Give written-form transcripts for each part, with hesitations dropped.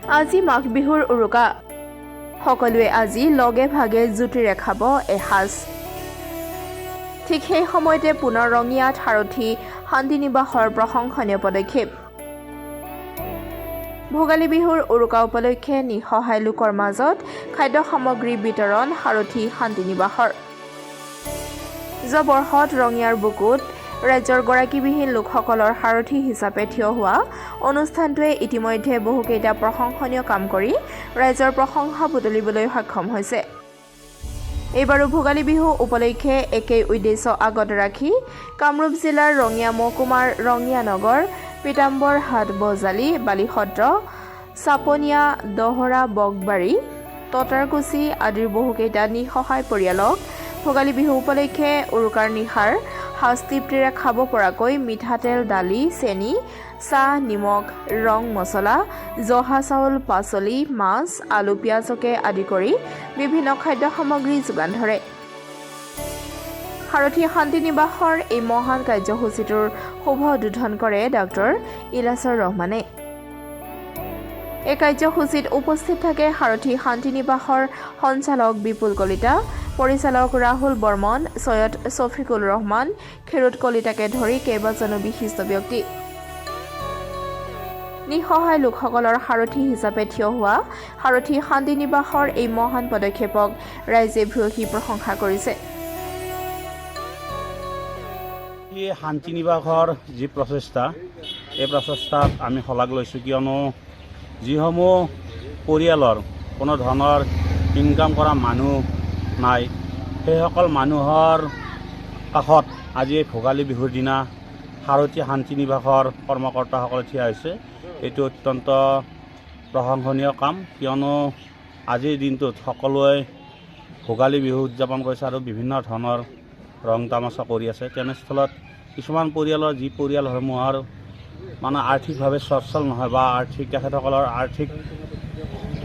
আজি মাঘ বিহুৰ উৰুকা সকলোৱে আজি লগে ভাগে জুতিৰে খাব এসাঁজ ঠিক সেই সময়তে পুনৰ ৰঙিয়াত সাৰথী শান্তিনিবাসৰ প্ৰশংসনীয় পদক্ষেপ ভোগালী বিহুৰ উৰুকা উপলক্ষে নিঃসহায় লোকৰ মাজত খাদ্য সামগ্ৰী বিতৰণ সাৰথী শান্তিনিবাসৰ যোৱা বৰ্ষত ৰঙিয়াৰ বুকুত ৰাজ্যৰ গৰাকীবিহীন লোকসকলৰ সাৰথী হিচাপে থিয় হোৱা অনুষ্ঠানটোৱে ইতিমধ্যে বহুকেইটা প্ৰশংসনীয় কাম কৰি ৰাজ্যৰ প্ৰশংসা বুটলিবলৈ সক্ষম হৈছে এইবাৰো ভোগালী বিহু উপলক্ষে একেই উদ্দেশ্য আগত ৰাখি কামৰূপ জিলাৰ ৰঙিয়া মহকুমাৰ ৰঙিয়া নগৰ পিতাম্বৰ হাট বজালি বালিসত্ৰ চাপনীয়া দহৰা বগবাৰী ততাৰকুচি আদিৰ বহুকেইটা নিঃসহায় পৰিয়ালক ভোগালী বিহু উপলক্ষে উৰুকাৰ নিশাৰ সাজ তৃপ্তিৰে খাব পৰাকৈ মিঠাতেল দালি চেনি চাহ নিমখ ৰং মছলা জহা চাউল পাচলি মাছ আলু পিঁয়াজকে আদি কৰি বিভিন্ন খাদ্য সামগ্ৰী যোগান ধৰে সাৰথী শান্তিনিবাসৰ এই মহান কাৰ্যসূচীটোৰ শুভ উদ্বোধন কৰে ডক্টৰ ইলাছৰ ৰহমানে এই কাৰ্যসূচীত উপস্থিত থাকে সাৰথী শান্তিনিবাসৰ সঞ্চালক বিপুল কলিতা পৰিচালক ৰাহুল বৰ্মন সৈয়দ শফিকুল ৰহমান খেৰুত কলিতাকে ধৰি কেইবাজনো বিশিষ্ট ব্যক্তি নিঃসহায় লোকসকলৰ সাৰথী হিচাপে থিয় হোৱা সাৰথী শান্তিনিবাসৰ এই মহান পদক্ষেপক ৰাইজে ভূয়সী প্ৰশংসা কৰিছে শান্তিনিবাসৰ যি প্ৰচেষ্টা এই প্ৰচেষ্টাত আমি শলাগ লৈছোঁ কিয়নো যিসমূহ পৰিয়ালৰ কোনো ধৰণৰ ইনকাম কৰা মানুহ নাই সেইসকল মানুহৰ কাষত আজি ভোগালী বিহুৰ দিনা সাৰথী শান্তিনিবাসৰ কৰ্মকৰ্তাসকলে থিয় হৈছে এইটো অত্যন্ত প্ৰশংসনীয় কাম কিয়নো আজিৰ দিনটোত সকলোৱে ভোগালী বিহু উদযাপন কৰিছে আৰু বিভিন্ন ধৰণৰ ৰং তামাচা কৰি আছে তেনেস্থলত কিছুমান পৰিয়ালৰ যি পৰিয়ালসমূহৰ মানে আৰ্থিকভাৱে সচ্ছল নহয় বা তেখেতসকলৰ আৰ্থিক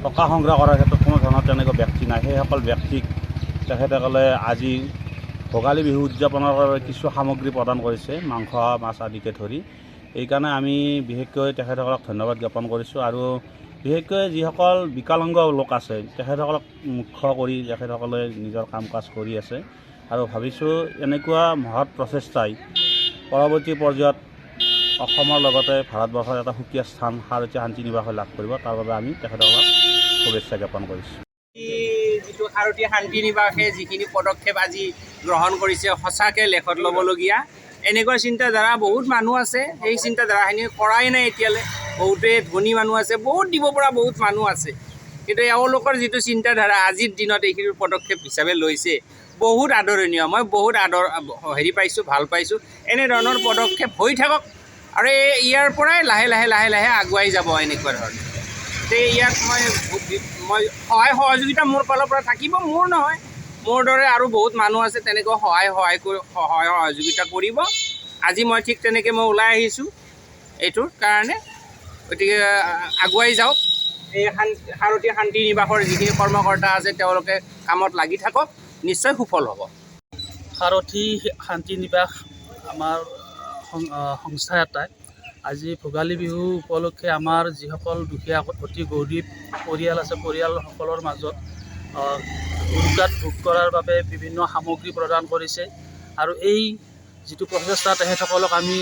টকা সংগ্ৰহ কৰাৰ ক্ষেত্ৰত কোনো ধৰণৰ তেনেকুৱা ব্যক্তি নাই সেইসকল ব্যক্তিক তেখেতসকলে আজি ভোগালী বিহু উদযাপনৰ বাবে কিছু সামগ্ৰী প্ৰদান কৰিছে মাংস মাছ আদিকে ধৰি এইকাৰণে আমি বিশেষকৈ তেখেতসকলক ধন্যবাদ জ্ঞাপন কৰিছোঁ আৰু বিশেষকৈ যিসকল বিকলাংগ লোক আছে তেখেতসকলক মুখ্য কৰি তেখেতসকলে নিজৰ কাম কাজ কৰি আছে আৰু ভাবিছোঁ এনেকুৱা মহৎ প্ৰচেষ্টাই পৰৱৰ্তী পৰ্যায়ত অসমৰ লগতে ভাৰতবৰ্ষৰ এটা সুকীয়া স্থান সাৰথী শান্তিনিবাসে লাভ কৰিব তাৰ বাবে আমি তেখেতসকলক শুভেচ্ছা জ্ঞাপন কৰিছোঁ যিটো সাৰথী শান্তিনিবাসে যিখিনি পদক্ষেপ আজি গ্ৰহণ কৰিছে সঁচাকৈ লেখত ল'বলগীয়া এনেকুৱা চিন্তাধাৰা বহুত মানুহ আছে সেই চিন্তাধাৰাখিনি কৰাই নাই এতিয়ালৈ বহুতে ধনী মানুহ আছে বহুত দিব পৰা বহুত মানুহ আছে কিন্তু এওঁলোকৰ যিটো চিন্তাধাৰা আজিৰ দিনত এইখিনি পদক্ষেপ হিচাপে লৈছে বহুত আদৰণীয় মই বহুত পাইছোঁ ভাল পাইছোঁ এনেধৰণৰ পদক্ষেপ হৈ থাকক আৰু ইয়াৰ পৰাই লাহে লাহে আগুৱাই যাব এনেকুৱা ধৰণৰ ইয়াত মই সহায় সহযোগিতা মোৰ ফালৰ পৰা থাকিব মোৰ নহয় মোৰ দৰে আৰু বহুত মানুহ আছে তেনেকৈ সহায় সহযোগিতা কৰিব আজি মই ঠিক তেনেকৈ মই ওলাই আহিছোঁ এইটোৰ কাৰণে গতিকে আগুৱাই যাওক এই সাৰথী শান্তিনিবাসৰ যিখিনি কৰ্মকৰ্তা আছে তেওঁলোকে কামত লাগি থাকক নিশ্চয় সুফল হ'ব সাৰথী শান্তিনিবাস আমাৰ সংস্থা এটাই আজি ভোগালী বিহু উপলক্ষে আমাৰ যিসকল দুখীয়া অতি গৰীব পৰিয়াল আছে পৰিয়ালসকলৰ মাজত উৰুকাত ভোগ কৰাৰ বাবে বিভিন্ন সামগ্ৰী প্ৰদান কৰিছে আৰু এই যিটো প্ৰচেষ্টা তেখেতসকলক আমি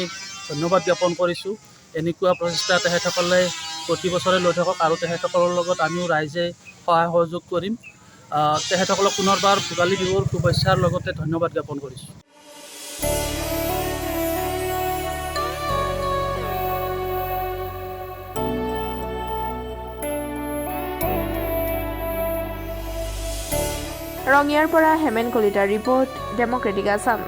ধন্যবাদ জ্ঞাপন কৰিছোঁ এনেকুৱা প্ৰচেষ্টা তেখেতসকলে প্ৰতি বছৰে লৈ থাকক আৰু তেখেতসকলৰ লগত আমিও ৰাইজে সহায় সহযোগ কৰিম তেখেতসকলক পুনৰবাৰ ভোগালী বিহুৰ শুভেচ্ছাৰ লগতে ধন্যবাদ জ্ঞাপন কৰিছোঁ ৰঙিয়াৰ পৰা হেমেন কলিতাৰ ৰিপৰ্ট ডেমক্ৰেটিক আছাম।